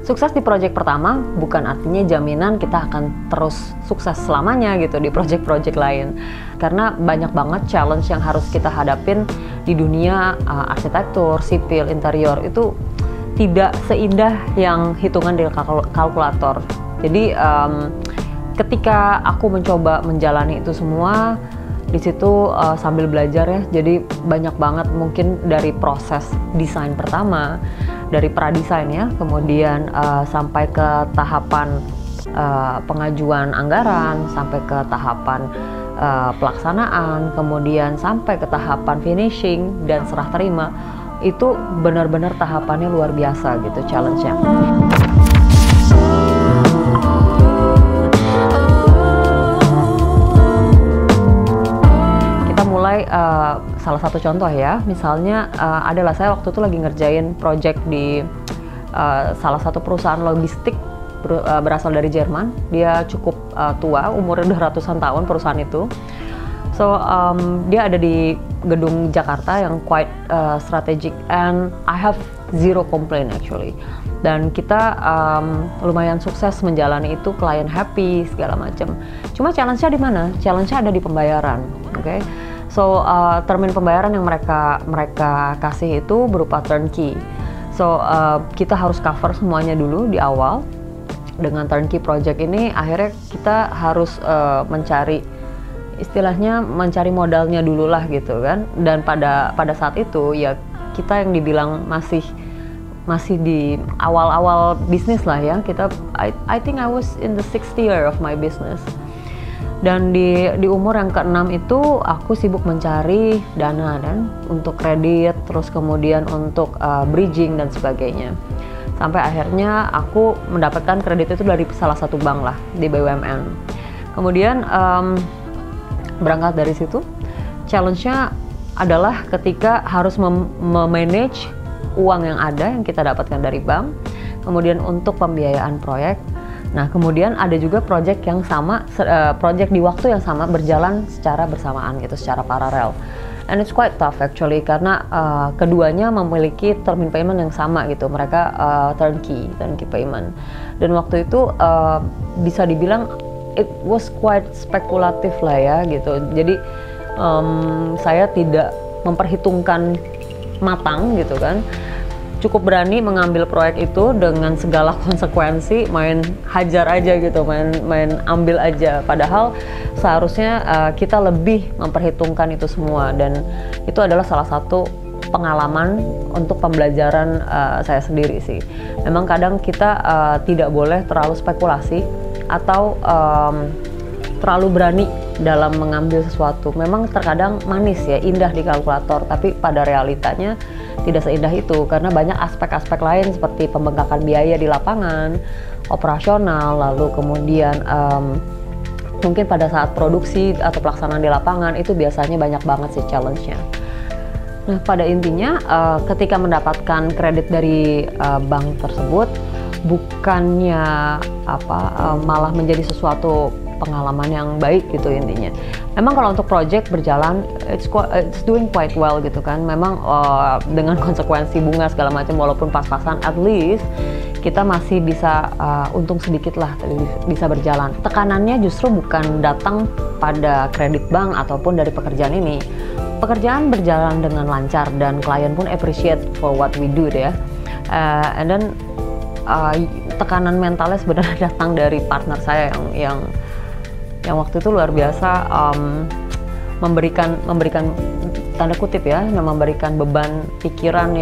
Sukses di project pertama bukan artinya jaminan kita akan terus sukses selamanya gitu di project-project lain. Karena banyak banget challenge yang harus kita hadapin di dunia arsitektur, sipil, interior itu tidak seindah yang hitungan di kalkulator. Jadi ketika aku mencoba menjalani itu semua, di situ sambil belajar ya, jadi banyak banget mungkin dari proses desain pertama, dari pradesain ya, kemudian sampai ke tahapan pengajuan anggaran, sampai ke tahapan pelaksanaan, kemudian sampai ke tahapan finishing dan serah terima. Itu benar-benar tahapannya luar biasa gitu challenge-nya. Mulai salah satu contoh ya, misalnya adalah saya waktu itu lagi ngerjain project di salah satu perusahaan logistik berasal dari Jerman. Dia cukup tua, umurnya udah ratusan tahun perusahaan itu. So dia ada di gedung Jakarta yang quite strategic, and I have zero complaint actually. Dan kita lumayan sukses menjalani itu, klien happy segala macam. Cuma challenge-nya di mana? Challenge-nya ada di pembayaran, oke? Okay? So termin pembayaran yang mereka kasih itu berupa turnkey. So kita harus cover semuanya dulu di awal. Dengan turnkey project ini akhirnya kita harus mencari, istilahnya mencari modalnya dulu lah gitu kan. Dan pada saat itu ya kita yang dibilang masih di awal-awal bisnis lah ya. I think I was in the 6th year of my business. Dan di umur yang ke-6 itu aku sibuk mencari dana dan untuk kredit, terus kemudian untuk bridging dan sebagainya. Sampai akhirnya aku mendapatkan kredit itu dari salah satu bank lah di BUMN. Kemudian berangkat dari situ, challenge-nya adalah ketika harus memanage uang yang ada yang kita dapatkan dari bank, kemudian untuk pembiayaan proyek. Nah, kemudian ada juga project yang sama, project di waktu yang sama berjalan secara bersamaan gitu, secara paralel. And it's quite tough actually karena keduanya memiliki termin payment yang sama gitu. Mereka turnkey payment. Dan waktu itu bisa dibilang it was quite spekulatif lah ya gitu. Jadi saya tidak memperhitungkan matang gitu kan. Cukup berani mengambil proyek itu dengan segala konsekuensi, main hajar aja gitu, main ambil aja. Padahal seharusnya kita lebih memperhitungkan itu semua, dan itu adalah salah satu pengalaman untuk pembelajaran saya sendiri sih. Memang kadang kita tidak boleh terlalu spekulasi atau terlalu berani dalam mengambil sesuatu. Memang terkadang manis ya, indah di kalkulator, tapi pada realitanya tidak seindah itu karena banyak aspek-aspek lain seperti pembengkakan biaya di lapangan, operasional, lalu kemudian mungkin pada saat produksi atau pelaksanaan di lapangan itu biasanya banyak banget sih challenge-nya. Nah, pada intinya ketika mendapatkan kredit dari bank tersebut bukannya malah menjadi sesuatu pengalaman yang baik gitu intinya. Memang kalau untuk project berjalan it's doing quite well gitu kan. Memang dengan konsekuensi bunga segala macam walaupun pas-pasan, at least kita masih bisa untung sedikit lah, bisa berjalan. Tekanannya justru bukan datang pada kredit bank ataupun dari pekerjaan ini. Pekerjaan berjalan dengan lancar dan klien pun appreciate for what we do ya. And then tekanan mentalnya sebenarnya datang dari partner saya yang waktu itu luar biasa memberikan tanda kutip ya, memberikan beban pikiran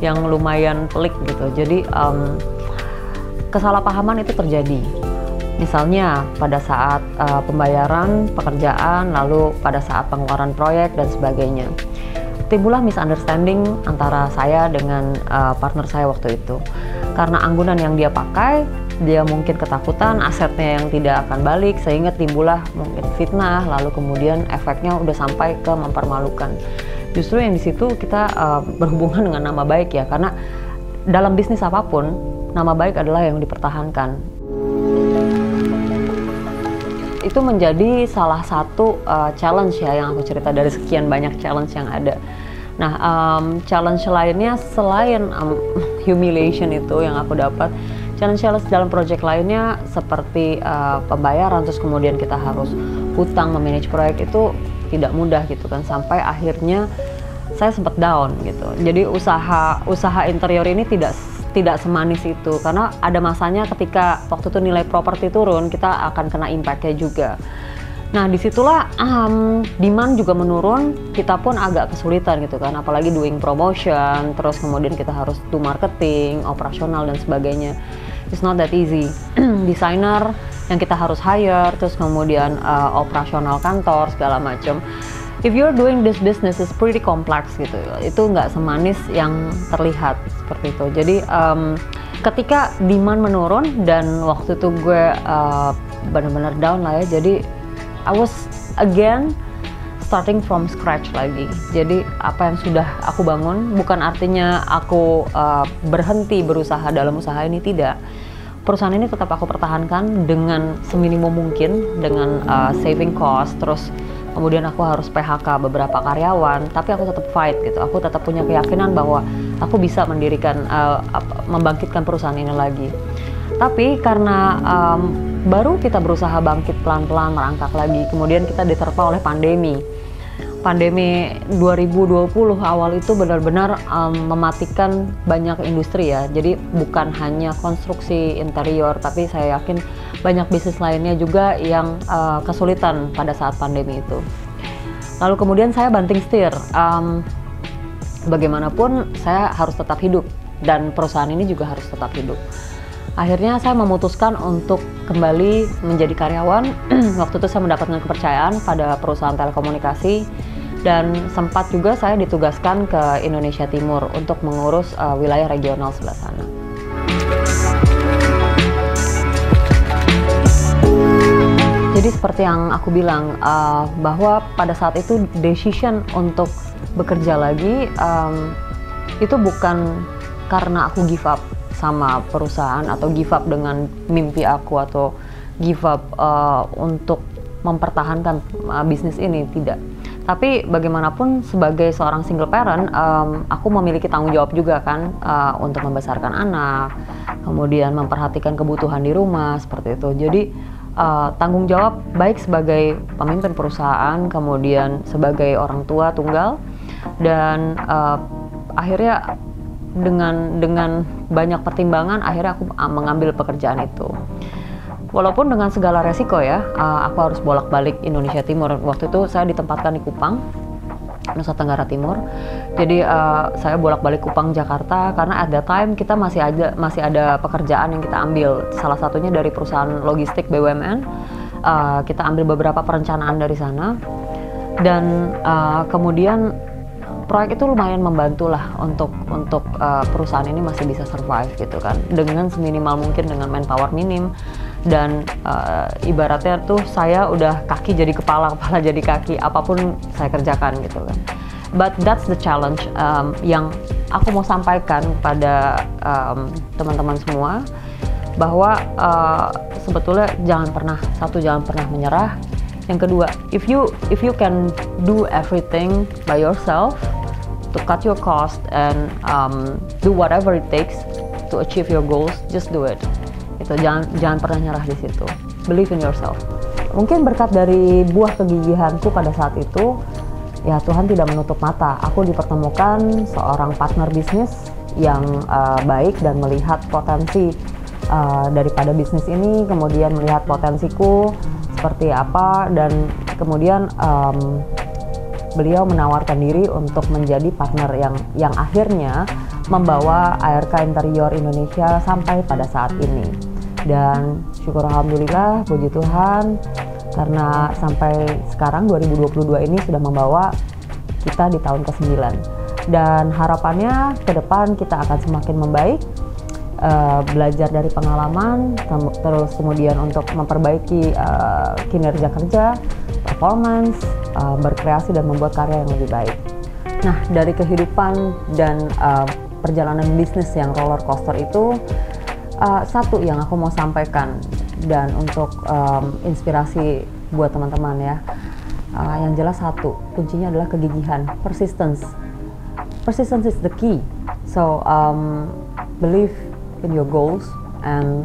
yang lumayan pelik gitu. Jadi kesalahpahaman itu terjadi. Misalnya pada saat pembayaran pekerjaan, lalu pada saat pengeluaran proyek dan sebagainya. Timbullah misunderstanding antara saya dengan partner saya waktu itu. Karena anggunan yang dia pakai, dia mungkin ketakutan asetnya yang tidak akan balik, sehingga timbullah mungkin fitnah, lalu kemudian efeknya udah sampai ke mempermalukan. Justru yang di situ kita berhubungan dengan nama baik ya, karena dalam bisnis apapun nama baik adalah yang dipertahankan. Itu menjadi salah satu challenge ya yang aku cerita dari sekian banyak challenge yang ada. Nah, challenge lainnya selain humiliation itu yang aku dapat, Challenges dalam project lainnya seperti pembayaran, terus kemudian kita harus hutang, memanage proyek itu tidak mudah gitu kan, sampai akhirnya saya sempat down gitu. Jadi usaha interior ini tidak semanis itu, karena ada masanya ketika waktu itu nilai properti turun, kita akan kena impact-nya juga. Nah disitulah demand juga menurun, kita pun agak kesulitan gitu kan, apalagi doing promotion, terus kemudian kita harus do marketing, operasional dan sebagainya. It's not that easy. Desainer yang kita harus hire, terus kemudian operasional kantor segala macam. If you're doing this business is pretty complex gitu, itu nggak semanis yang terlihat seperti itu. Jadi ketika demand menurun dan waktu itu gue benar-benar down lah ya, jadi I was again starting from scratch lagi. Jadi apa yang sudah aku bangun bukan artinya aku berhenti berusaha dalam usaha ini, tidak. Perusahaan ini tetap aku pertahankan dengan seminimum mungkin, dengan saving cost, terus kemudian aku harus PHK beberapa karyawan, tapi aku tetap fight gitu. Aku tetap punya keyakinan bahwa aku bisa mendirikan, membangkitkan perusahaan ini lagi. Tapi karena baru kita berusaha bangkit pelan-pelan, merangkak lagi, kemudian kita diterpa oleh pandemi. Pandemi 2020 awal itu benar-benar mematikan banyak industri ya. Jadi bukan hanya konstruksi interior, tapi saya yakin banyak bisnis lainnya juga yang kesulitan pada saat pandemi itu. Lalu kemudian saya banting setir. Bagaimanapun saya harus tetap hidup dan perusahaan ini juga harus tetap hidup. Akhirnya saya memutuskan untuk kembali menjadi karyawan. Waktu itu saya mendapatkan kepercayaan pada perusahaan telekomunikasi dan sempat juga saya ditugaskan ke Indonesia Timur untuk mengurus wilayah regional sebelah sana. Jadi seperti yang aku bilang, bahwa pada saat itu decision untuk bekerja lagi itu bukan karena aku give up sama perusahaan atau give up dengan mimpi aku atau give up untuk mempertahankan bisnis ini, tidak. Tapi bagaimanapun sebagai seorang single parent, aku memiliki tanggung jawab juga kan untuk membesarkan anak, kemudian memperhatikan kebutuhan di rumah seperti itu. Jadi tanggung jawab baik sebagai pemimpin perusahaan, kemudian sebagai orang tua tunggal, dan akhirnya dengan banyak pertimbangan akhirnya aku mengambil pekerjaan itu. Walaupun dengan segala resiko ya, aku harus bolak-balik Indonesia Timur. Waktu itu saya ditempatkan di Kupang, Nusa Tenggara Timur. Jadi saya bolak-balik Kupang Jakarta karena at that time kita masih ada pekerjaan yang kita ambil. Salah satunya dari perusahaan logistik BUMN. Kita ambil beberapa perencanaan dari sana. Dan kemudian proyek itu lumayan membantu lah untuk perusahaan ini masih bisa survive gitu kan, dengan seminimal mungkin, dengan manpower minim, dan ibaratnya tuh saya udah kaki jadi kepala, kepala jadi kaki, apapun saya kerjakan gitu kan. But that's the challenge yang aku mau sampaikan pada teman-teman semua, bahwa sebetulnya jangan pernah menyerah. Yang kedua, if you can do everything by yourself to cut your cost and do whatever it takes to achieve your goals, just do it. Itu jangan pernah nyerah di situ. Believe in yourself. Mungkin berkat dari buah kegigihanku pada saat itu, ya Tuhan tidak menutup mata. Aku dipertemukan seorang partner bisnis yang baik dan melihat potensi daripada bisnis ini, kemudian melihat potensiku seperti apa, dan kemudian beliau menawarkan diri untuk menjadi partner yang akhirnya membawa ARK Interior Indonesia sampai pada saat ini. Dan syukur alhamdulillah, puji Tuhan, karena sampai sekarang 2022 ini sudah membawa kita di tahun ke-9. Dan harapannya ke depan kita akan semakin membaik, belajar dari pengalaman, terus kemudian untuk memperbaiki kinerja kerja, performance, berkreasi dan membuat karya yang lebih baik. Nah, dari kehidupan dan perjalanan bisnis yang roller coaster itu, satu yang aku mau sampaikan dan untuk inspirasi buat teman-teman ya, yang jelas satu, kuncinya adalah kegigihan, persistence. Persistence is the key. So believe in your goals And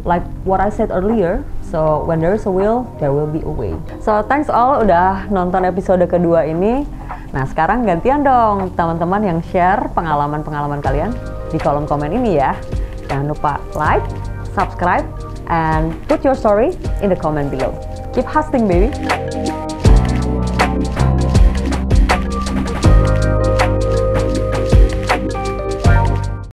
like what I said earlier, so when there is a will, there will be a way. So thanks all udah nonton episode kedua ini. Nah sekarang gantian dong teman-teman yang share pengalaman-pengalaman kalian di kolom komen ini ya. Jangan lupa like, subscribe, and put your story in the comment below. Keep hustling baby!